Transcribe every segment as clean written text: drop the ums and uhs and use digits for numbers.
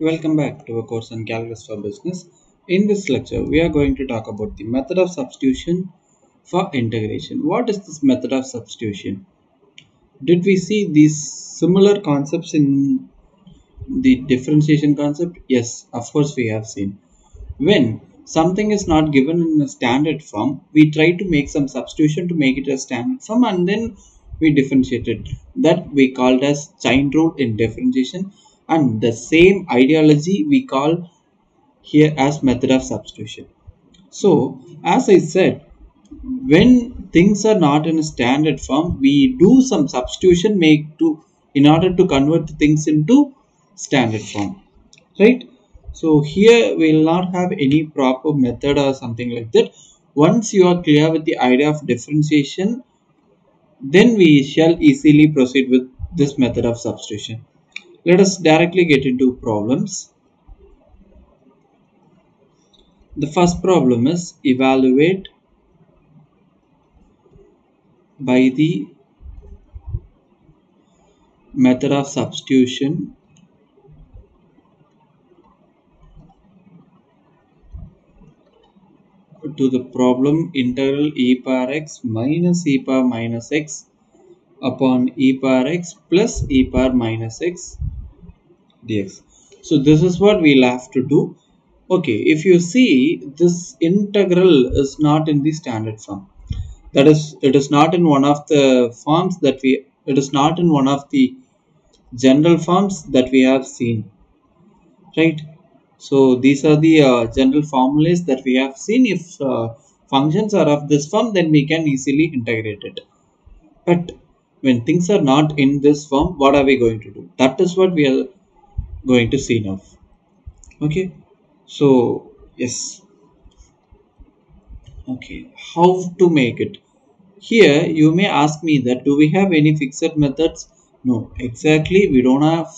Welcome back to our course on Calculus for Business. In this lecture, we are going to talk about the method of substitution for integration. What is this method of substitution? Did we see these similar concepts in the differentiation concept? Yes, of course we have seen. When something is not given in a standard form, we try to make some substitution to make it a standard form and then we differentiate it. That we called as chain rule in differentiation, and the same ideology we call here as method of substitution. So as I said, when things are not in a standard form, we do some substitution make to in order to convert the things into standard form, right? So here we will not have any proper method or something like that. Once you are clear with the idea of differentiation, then we shall easily proceed with this method of substitution. Let us directly get into problems. The first problem is evaluate by the method of substitution to the problem integral e power x minus e power minus x upon e power x plus e power minus x dx. So this is what we'll have to do. Okay, if you see, this integral is not in the standard form. That is, it is not in one of the forms that we, it is not in one of the general forms that we have seen, right? So these are the general formulas that we have seen. If functions are of this form, then we can easily integrate it. But when things are not in this form, what are we going to do? That is what we are going to see now. Okay, so yes. Okay, how to make it? Here you may ask me that do we have any fixed methods? No, exactly, we don't have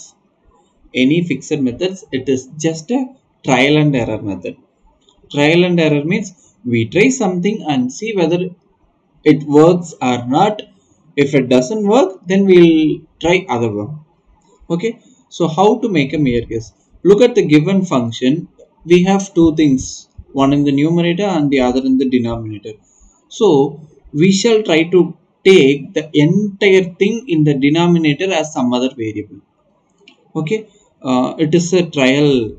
any fixed methods. It is just a trial and error method. Trial and error means we try something and see whether it works or not. If it doesn't work, then we'll try other one. Okay, so how to make a mere case? Look at the given function. We have two things, one in the numerator and the other in the denominator. So we shall try to take the entire thing in the denominator as some other variable. Okay, it is a trial.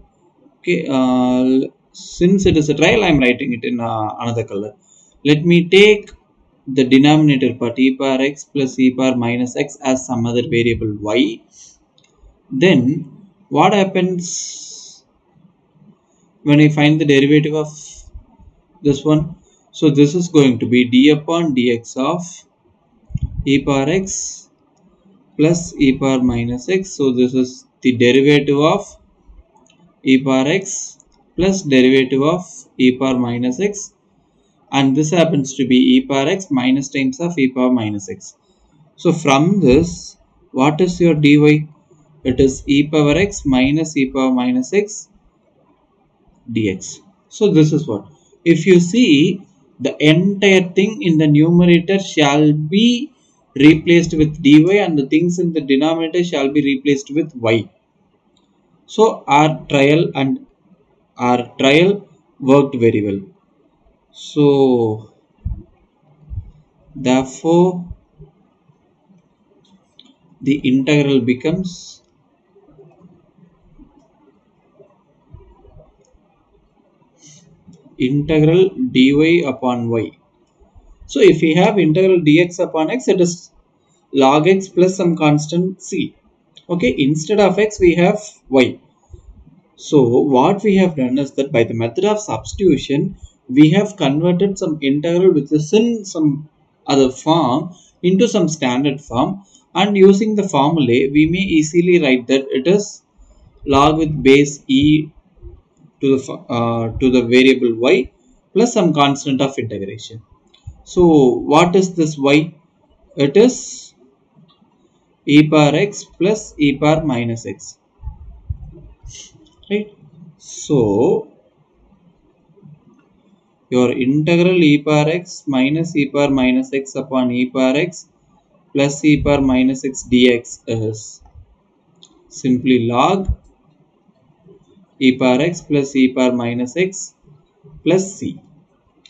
Okay, since it is a trial, I am writing it in another color. Let me take the denominator part e power x plus e power minus x as some other variable y. Then what happens when I find the derivative of this one? So this is going to be d upon dx of e power x plus e power minus x. So this is the derivative of e power x plus derivative of e power minus x, and this happens to be e power x minus times of e power minus x. So from this, what is your dy? It is e power x minus e power minus x dx. So this is what, if you see, the entire thing in the numerator shall be replaced with dy and the things in the denominator shall be replaced with y. So our trial worked very well. So therefore the integral becomes integral dy upon y. So if we have integral dx upon x, it is log x plus some constant c. Okay, instead of x we have y. So what we have done is that by the method of substitution, we have converted some integral which is in some other form into some standard form, and using the formulae we may easily write that it is log with base e to the variable y plus some constant of integration. So what is this y? It is e power x plus e power minus x, right? So your integral e power x minus e power minus x upon e power x plus e power minus x dx is simply log e power x plus e power minus x plus c,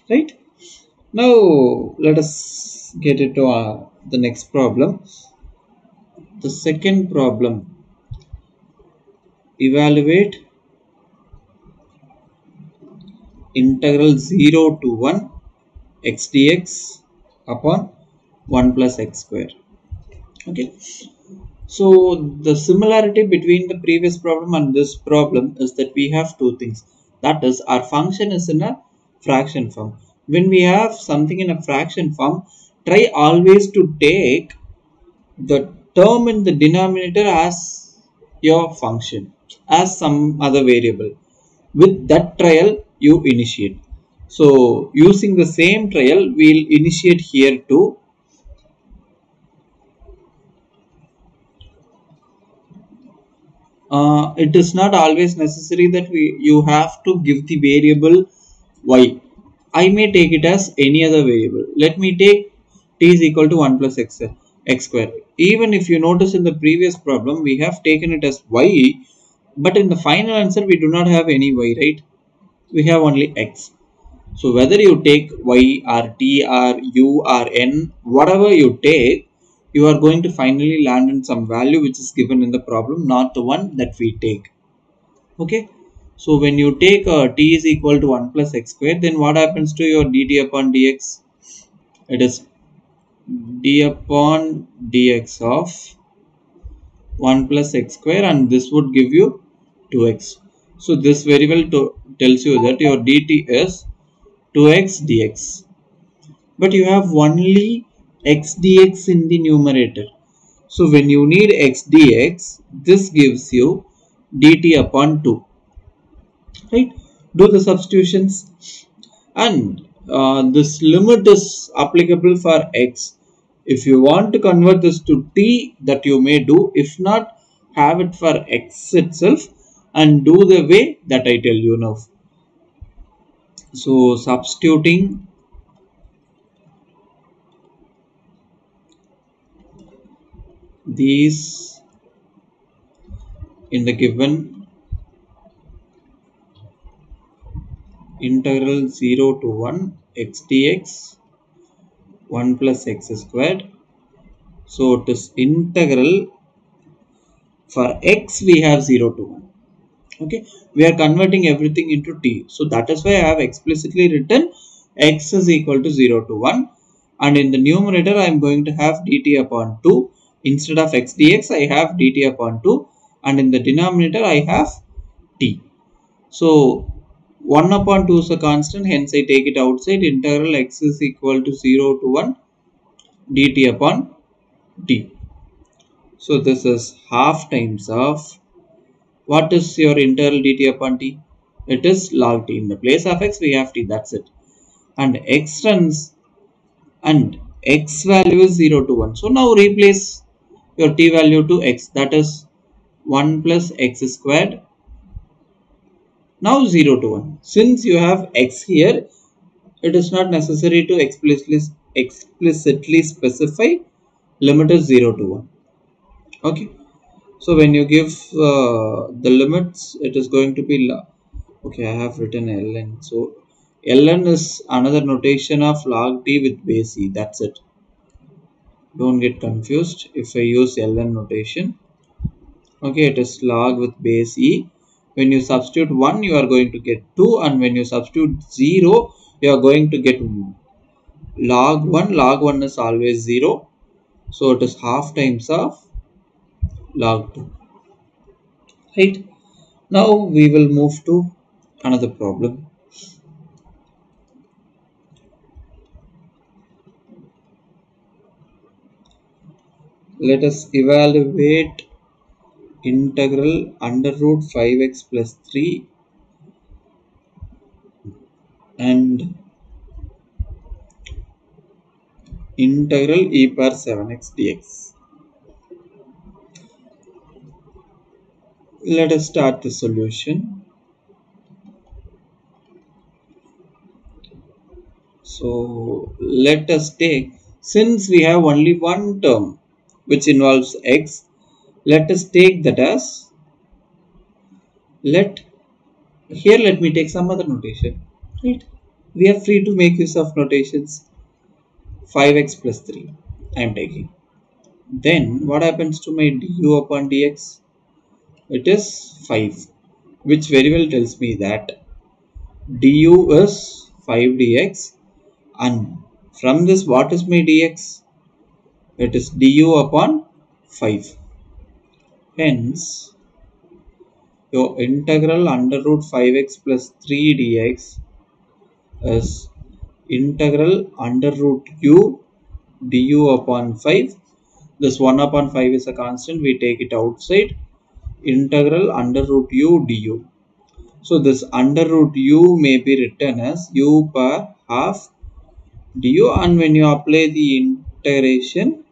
right? Now let us get into the next problem. The second problem, evaluate integral 0 to 1 x dx upon 1 plus x square. Okay, so the similarity between the previous problem and this problem is that we have two things. That is, our function is in a fraction form. When we have something in a fraction form, try always to take the term in the denominator as your function, as some other variable. With that trial you initiate. So using the same trial we'll initiate here too. It is not always necessary that you have to give the variable y. I may take it as any other variable. Let me take t is equal to 1 plus x square. Even if you notice in the previous problem we have taken it as y, but in the final answer we do not have any y, right? We have only x. So whether you take y or t or u or n, whatever you take, you are going to finally land in some value which is given in the problem, not the one that we take. Okay, so when you take t is equal to 1 plus x square, then what happens to your dt upon dx? It is d upon dx of 1 plus x square, and this would give you 2x. So this very well tells you that your dt is 2x dx, but you have only x dx in the numerator. So when you need x dx, this gives you dt upon 2, right? Do the substitutions, and this limit is applicable for x. If you want to convert this to t, that you may do. If not, have it for x itself and do the way that I tell you now. So substituting these in the given integral 0 to 1 x dx 1 plus x squared. So it is integral for x we have 0 to 1. Okay, we are converting everything into t. So that is why I have explicitly written x is equal to 0 to 1, and in the numerator I am going to have dt upon 2. Instead of x dx I have dt upon 2, and in the denominator I have t. So 1 upon 2 is a constant, hence I take it outside. Integral x is equal to 0 to 1 dt upon t. So this is half times of, what is your integral dt upon t? It is log t. In the place of x we have t, that's it. And x runs, and x value is 0 to 1. So now replace your t value to x, that is 1 plus x squared. Now 0 to 1. Since you have x here, it is not necessary to explicitly specify limit is 0 to 1. Okay, so when you give the limits, it is going to be okay, I have written ln. So ln is another notation of log t with base e, that's it. Don't get confused if I use ln notation. Okay, it is log with base e. When you substitute 1 you are going to get 2, and when you substitute 0 you are going to get log 1. Log 1 is always 0, so it is half times of log 2, right? Now we will move to another problem. Let us evaluate integral under root 5x plus 3 and integral e power 7x dx. Let us start the solution. So let us take, since we have only one term which involves x, let us take that as, let Here let me take some other notation, right? We are free to make use of notations. 5x plus 3 I am taking. Then what happens to my du upon dx? It is 5, which very well tells me that du is 5 dx, and from this what is my dx? It is du upon 5. Hence your integral under root 5x plus 3 dx is integral under root u du upon 5. This 1 upon 5 is a constant, we take it outside. Integral under root u du. So this under root u may be written as u per half du, and when you apply the integration,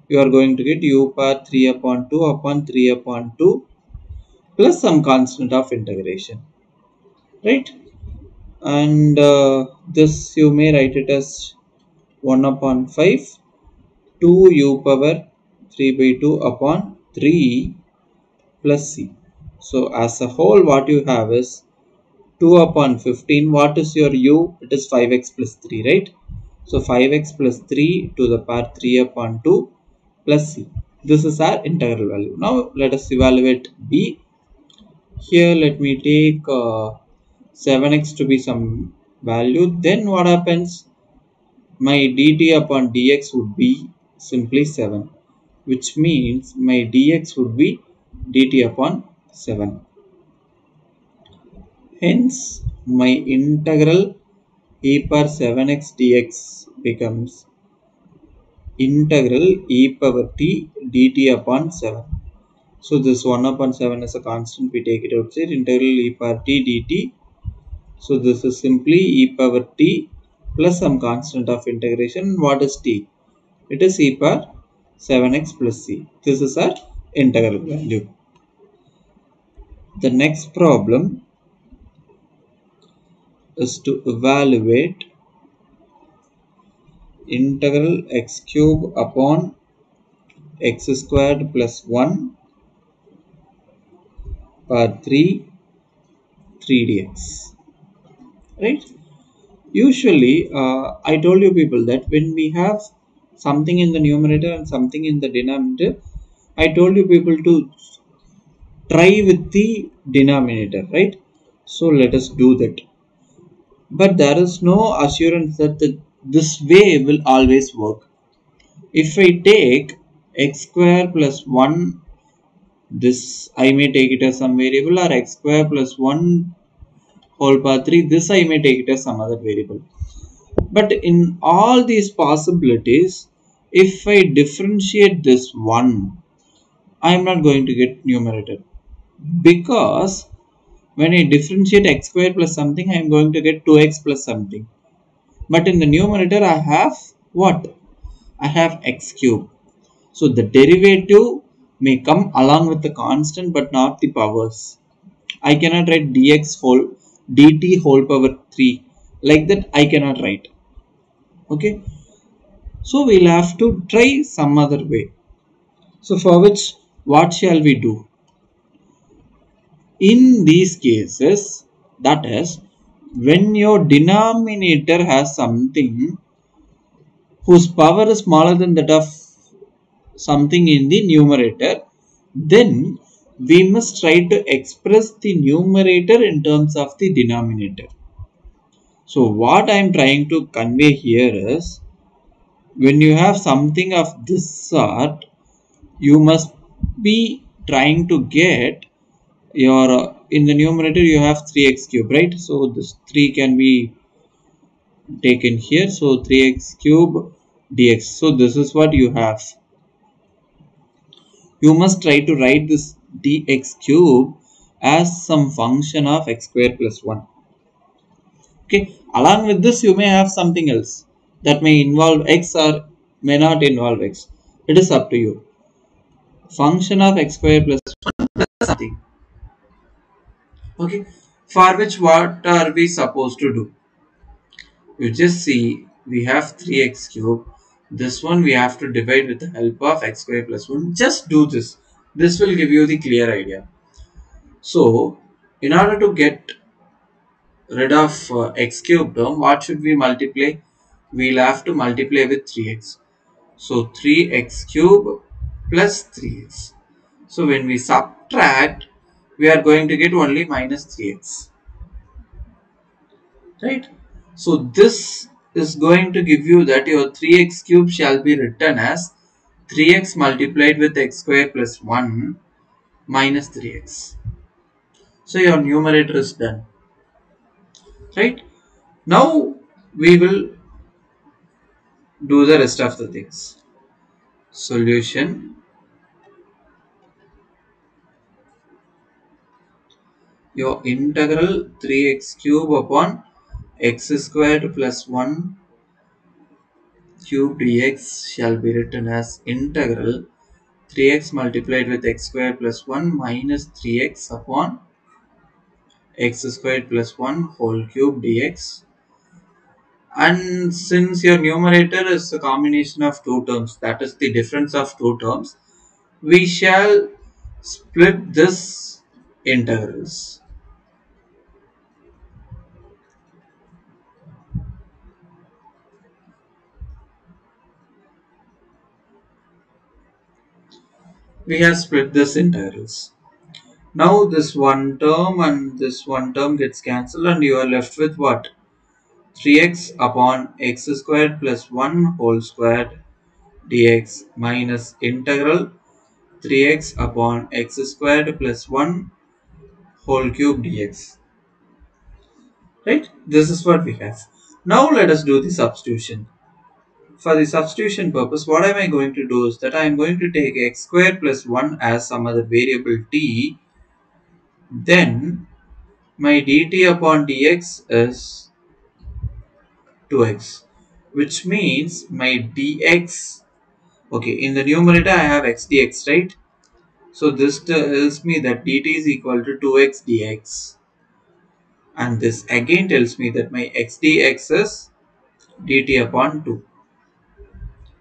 you are going to get u per 3 upon 2 upon 3 upon 2 plus some constant of integration, right? And this you may write it as 1 upon 5 2 u power 3 by 2 upon 3 plus c. So as a whole what you have is 2 upon 15. What is your u? It is 5x plus 3, right? So 5x plus 3 to the power 3 upon 2 plus c. This is our integral value. Now let us evaluate b. Here let me take 7x to be some value. Then what happens? My dt upon dx would be simply 7, which means my dx would be dt upon 7. Hence my integral e power 7x dx becomes integral e power t dt upon 7. So this 1 upon 7 is a constant, we take it outside. Integral e power t dt. So this is simply e power t plus some constant of integration. What is t? It is e power 7x plus c. This is our integral value. The next problem is to evaluate integral x cube upon x squared plus 1 power 3 dx, right? Usually I told you people that when we have something in the numerator and something in the denominator, I told you people to try with the denominator, right? So let us do that, but there is no assurance that this way will always work. If I take x square plus 1, this I may take it as some variable, or x square plus 1 whole power 3, this I may take it as some other variable. But in all these possibilities, if I differentiate this 1, I am not going to get numerator, because when I differentiate x square plus something, I am going to get 2x plus something. But in the numerator, I have what? I have x cube. So the derivative may come along with the constant but not the powers. I cannot write dx whole dt whole power 3. Like that I cannot write. Okay. So we'll have to try some other way. So for which, what shall we do? In these cases, that is, when your denominator has something whose power is smaller than that of something in the numerator, then we must try to express the numerator in terms of the denominator. So what I am trying to convey here is, when you have something of this sort, you must be trying to get your in the numerator you have 3x cube, right? So this 3 can be taken here, so 3x cube dx. So this is what you have. You must try to write this dx cube as some function of x square plus 1. Okay, along with this you may have something else that may involve x or may not involve x. It is up to you. Function of x square plus 1 plus something. Okay, for which what are we supposed to do? You just see we have 3x cube. This one we have to divide with the help of x square plus 1. Just do this. This will give you the clear idea. So In order to get rid of x cube term, what should we multiply? We'll have to multiply with 3x. So 3x cube plus 3x. So when we subtract, we are going to get only minus 3x. Right? So this is going to give you that your 3x cube shall be written as 3x multiplied with x square plus 1 minus 3x. So your numerator is done. Right? Now we will do the rest of the things. Solution. Your integral 3x cube upon x squared plus 1 cube dx shall be written as integral 3x multiplied with x squared plus 1 minus 3x upon x squared plus 1 whole cube dx. And since your numerator is a combination of two terms, that is the difference of two terms, we shall split this integrals. We have split this integrals. Now this one term and this one term gets cancelled and you are left with what? 3x upon x squared plus 1 whole squared dx minus integral 3x upon x squared plus 1 whole cube dx. Right? This is what we have. Now let us do the substitution. For the substitution purpose, what am I going to do is that I am going to take x squared plus 1 as some other variable t. Then my dt upon dx is 2x, which means my dx, okay, in the numerator I have x dx, right? So this tells me that dt is equal to 2x dx, and this again tells me that my x dx is dt upon 2.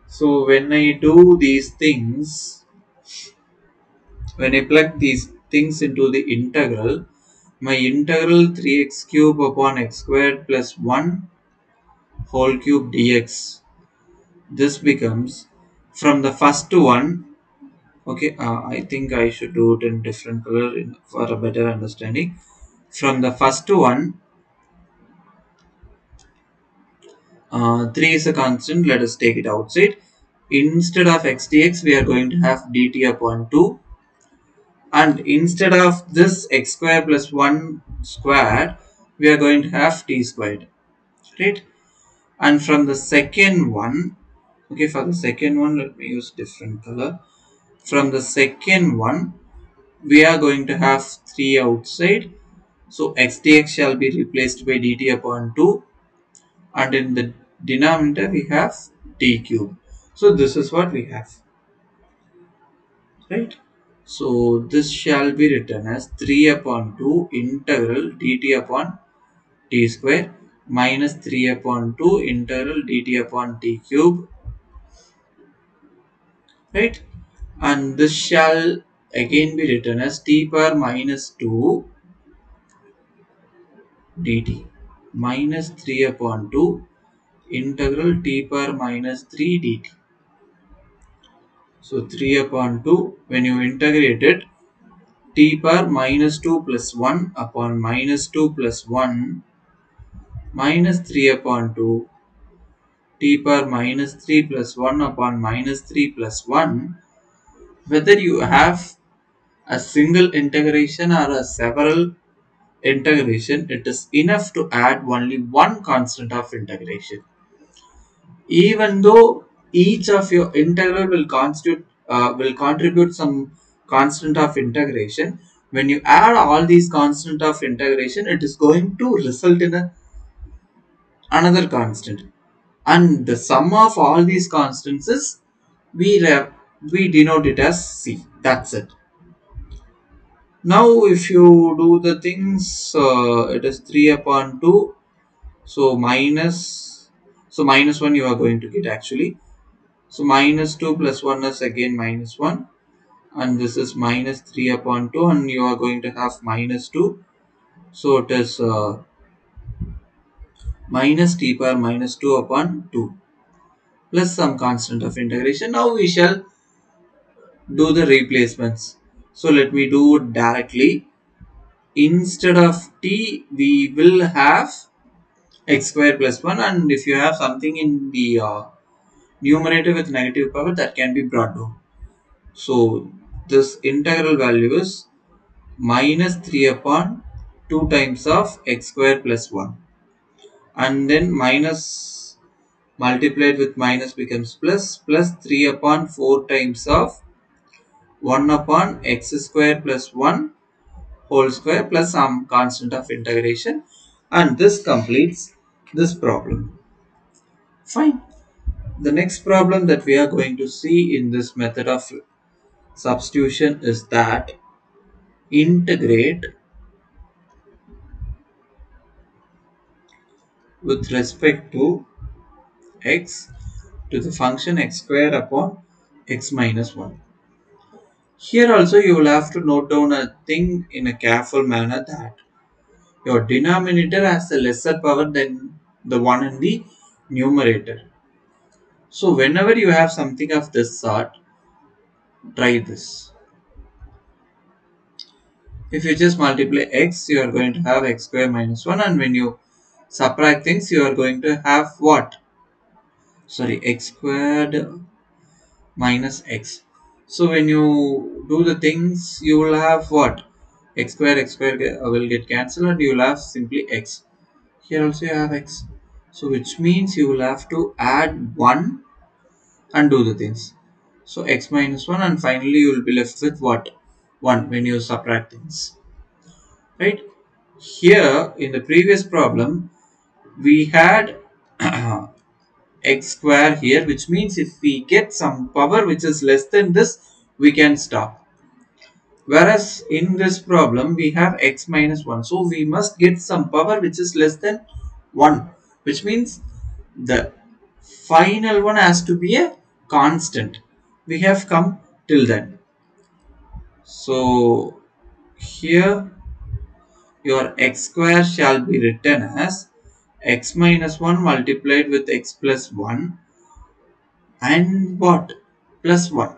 So when I do these things, when I plug these things into the integral, my integral 3x cube upon x squared plus 1 whole cube dx, this becomes from the first one. Okay, I think I should do it in different color for a better understanding. From the first one, 3 is a constant, let us take it outside. Instead of x dx, we are going to have dt upon 2. And instead of this x square plus 1 squared, we are going to have t squared. Right? And from the second one, okay, for the second one, let me use different color. From the second one, we are going to have 3 outside. So x dx shall be replaced by dt upon 2. And in the denominator, we have t cube. So this is what we have. Right? So this shall be written as 3 upon 2 integral dt upon t square minus 3 upon 2 integral dt upon t cube. Right? And this shall again be written as t power minus 2 dt minus 3 upon 2 integral t power minus 3 dt. So 3 upon 2, when you integrate it, t power minus 2 plus 1 upon minus 2 plus 1 minus 3 upon 2 t power minus 3 plus 1 upon minus 3 plus 1. Whether you have a single integration or a several integration, it is enough to add only one constant of integration. Even though each of your integral will contribute some constant of integration, when you add all these constant of integration, it is going to result in another constant, and the sum of all these constants is we denote it as c. That's it. Now if you do the things, it is 3 upon 2. So minus 1 you are going to get actually. So minus 2 plus 1 is again minus 1, and this is minus 3 upon 2, and you are going to have minus 2. So it is minus t power minus 2 upon 2 plus some constant of integration. Now we shall do the replacements. So let me do it directly. Instead of t, we will have x square plus 1, and if you have something in the numerator with negative power, that can be brought down. So this integral value is minus 3 upon 2 times of x square plus 1, and then minus multiplied with minus becomes plus, plus 3 upon 4 times of 1 upon x square plus 1 whole square plus some constant of integration, and this completes this problem. Fine. The next problem that we are going to see in this method of substitution is that integrate with respect to x to the function x square upon x minus 1. Here also you will have to note down a thing in a careful manner, that your denominator has a lesser power than the one in the numerator. So whenever you have something of this sort, try this. If you just multiply x, you are going to have x square minus 1, and when you subtract things, you are going to have what? Sorry, x squared minus x. So when you do the things, you will have what? X square will get cancelled, and you will have simply x. Here also you have x. So which means you will have to add 1 and do the things. So x minus 1, and finally you will be left with what? 1 when you subtract things. Right? Here in the previous problem, we had x square here, which means if we get some power which is less than this, we can stop. Whereas in this problem, we have x minus 1. So we must get some power which is less than 1, which means the final one has to be a constant. We have come till then. So here your x square shall be written as x minus 1 multiplied with x plus 1 and what? Plus 1.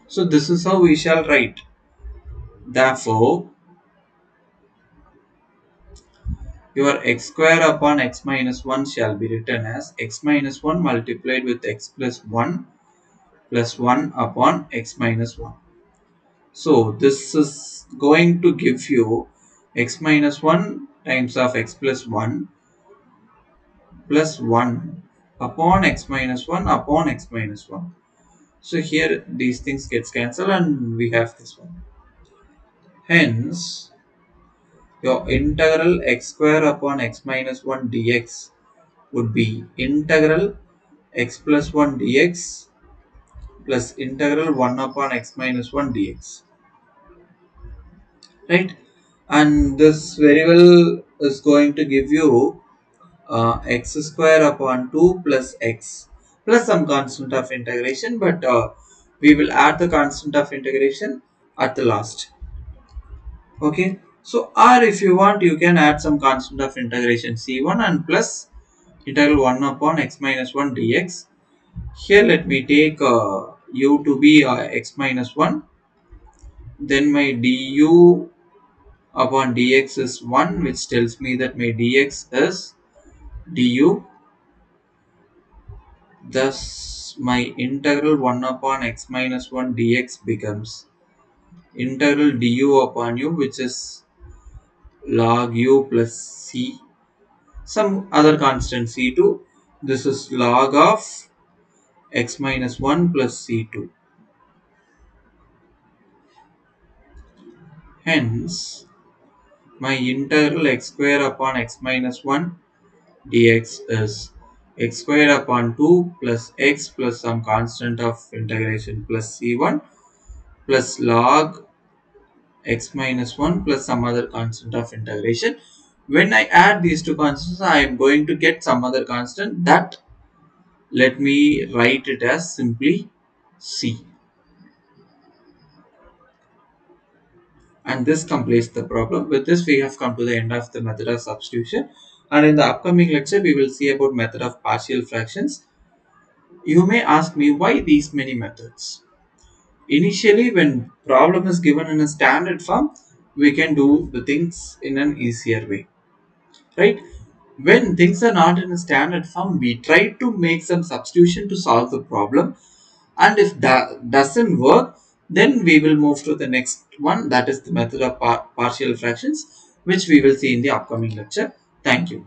So this is how we shall write. Therefore, your x square upon x minus 1 shall be written as x minus 1 multiplied with x plus 1 upon x minus 1. So this is going to give you x minus 1 times of x plus 1 plus 1 upon x minus 1 upon x minus 1. So here these things gets cancelled, and we have this one. Hence, your integral x square upon x minus 1 dx would be integral x plus 1 dx plus integral 1 upon x minus 1 dx. Right? And this very well is going to give you x square upon 2 plus x plus some constant of integration, but we will add the constant of integration at the last. Okay, so or if you want, you can add some constant of integration c1 and plus integral 1 upon x minus 1 dx. Here let me take u to be x minus 1, then my du upon dx is 1, which tells me that my dx is du. Thus my integral 1 upon x minus 1 dx becomes integral du upon u, which is log u plus c, some other constant c2. This is log of x minus 1 plus c2. Hence, my integral x square upon x minus 1 dx is x square upon 2 plus x plus some constant of integration plus c1 plus log x minus 1 plus some other constant of integration. When I add these two constants, I am going to get some other constant, that let me write it as simply c. And this completes the problem. With this, we have come to the end of the method of substitution. And in the upcoming lecture, we will see about method of partial fractions. You may ask me why these many methods. Initially, when problem is given in a standard form, we can do the things in an easier way, right? When things are not in a standard form, we try to make some substitution to solve the problem, and if that doesn't work, then we will move to the next one, that is the method of partial fractions, which we will see in the upcoming lecture. Thank you.